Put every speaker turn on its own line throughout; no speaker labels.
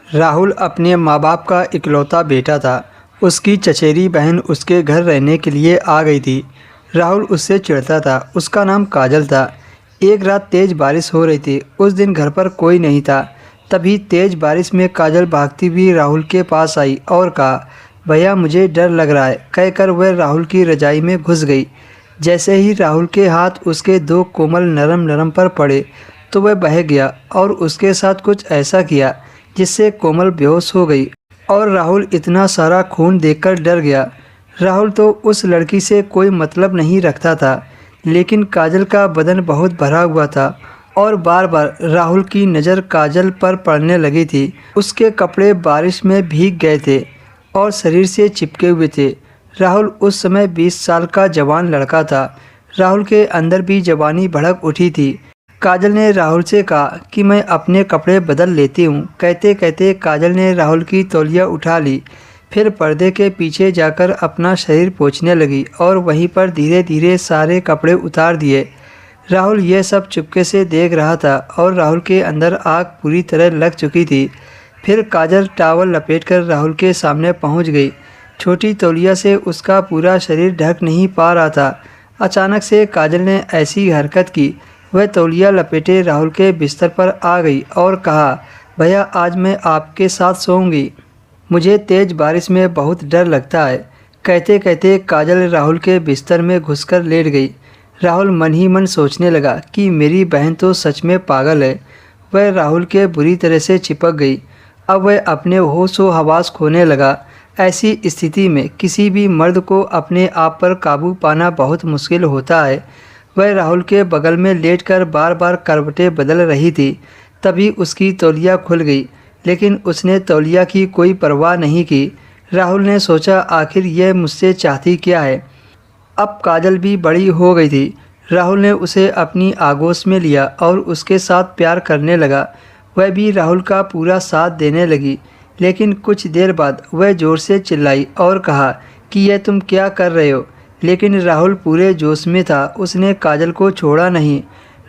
राहुल अपने माँ बाप का इकलौता बेटा था। उसकी चचेरी बहन उसके घर रहने के लिए आ गई थी। राहुल उससे चिढ़ता था। उसका नाम काजल था। एक रात तेज़ बारिश हो रही थी। उस दिन घर पर कोई नहीं था। तभी तेज़ बारिश में काजल भागती हुई राहुल के पास आई और कहा, भैया मुझे डर लग रहा है, कहकर वह राहुल की रजाई में घुस गई। जैसे ही राहुल के हाथ उसके दो कोमल नरम नरम पर पड़े तो वह बह गया और उसके साथ कुछ ऐसा किया जिससे कोमल बेहोश हो गई और राहुल इतना सारा खून देखकर डर गया। राहुल तो उस लड़की से कोई मतलब नहीं रखता था, लेकिन काजल का बदन बहुत भरा हुआ था और बार बार राहुल की नज़र काजल पर पड़ने लगी थी। उसके कपड़े बारिश में भीग गए थे और शरीर से चिपके हुए थे। राहुल उस समय 20 साल का जवान लड़का था। राहुल के अंदर भी जवानी भड़क उठी थी। काजल ने राहुल से कहा कि मैं अपने कपड़े बदल लेती हूँ। कहते कहते काजल ने राहुल की तौलिया उठा ली, फिर पर्दे के पीछे जाकर अपना शरीर पोंछने लगी और वहीं पर धीरे धीरे सारे कपड़े उतार दिए। राहुल यह सब चुपके से देख रहा था और राहुल के अंदर आग पूरी तरह लग चुकी थी। फिर काजल टावल लपेटकर राहुल के सामने पहुंच गई। छोटी तौलिया से उसका पूरा शरीर ढक नहीं पा रहा था। अचानक से काजल ने ऐसी हरकत की, वह तौलिया लपेटे राहुल के बिस्तर पर आ गई और कहा, भैया आज मैं आपके साथ सोऊंगी, मुझे तेज़ बारिश में बहुत डर लगता है। कहते कहते काजल राहुल के बिस्तर में घुसकर लेट गई। राहुल मन ही मन सोचने लगा कि मेरी बहन तो सच में पागल है। वह राहुल के बुरी तरह से चिपक गई। अब वह अपने होश व हवास खोने लगा। ऐसी स्थिति में किसी भी मर्द को अपने आप पर काबू पाना बहुत मुश्किल होता है। वह राहुल के बगल में लेटकर बार बार करवटें बदल रही थी। तभी उसकी तौलिया खुल गई, लेकिन उसने तौलिया की कोई परवाह नहीं की। राहुल ने सोचा आखिर यह मुझसे चाहती क्या है। अब काजल भी बड़ी हो गई थी। राहुल ने उसे अपनी आगोश में लिया और उसके साथ प्यार करने लगा। वह भी राहुल का पूरा साथ देने लगी, लेकिन कुछ देर बाद वह ज़ोर से चिल्लाई और कहा कि यह तुम क्या कर रहे हो। लेकिन राहुल पूरे जोश में था। उसने काजल को छोड़ा नहीं।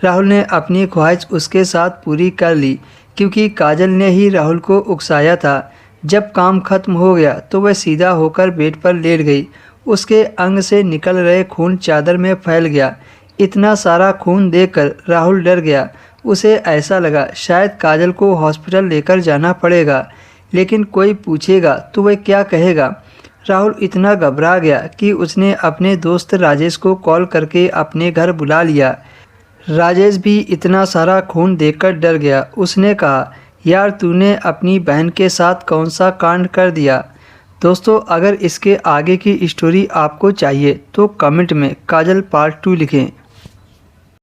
राहुल ने अपनी ख्वाहिश उसके साथ पूरी कर ली, क्योंकि काजल ने ही राहुल को उकसाया था। जब काम खत्म हो गया तो वह सीधा होकर बेड पर लेट गई। उसके अंग से निकल रहे खून चादर में फैल गया। इतना सारा खून देखकर राहुल डर गया। उसे ऐसा लगा शायद काजल को हॉस्पिटल लेकर जाना पड़ेगा, लेकिन कोई पूछेगा तो वह क्या कहेगा। राहुल इतना घबरा गया कि उसने अपने दोस्त राजेश को कॉल करके अपने घर बुला लिया। राजेश भी इतना सारा खून देखकर डर गया। उसने कहा, यार तूने अपनी बहन के साथ कौन सा कांड कर दिया। दोस्तों, अगर इसके आगे की स्टोरी आपको चाहिए तो कमेंट में काजल पार्ट 2 लिखें।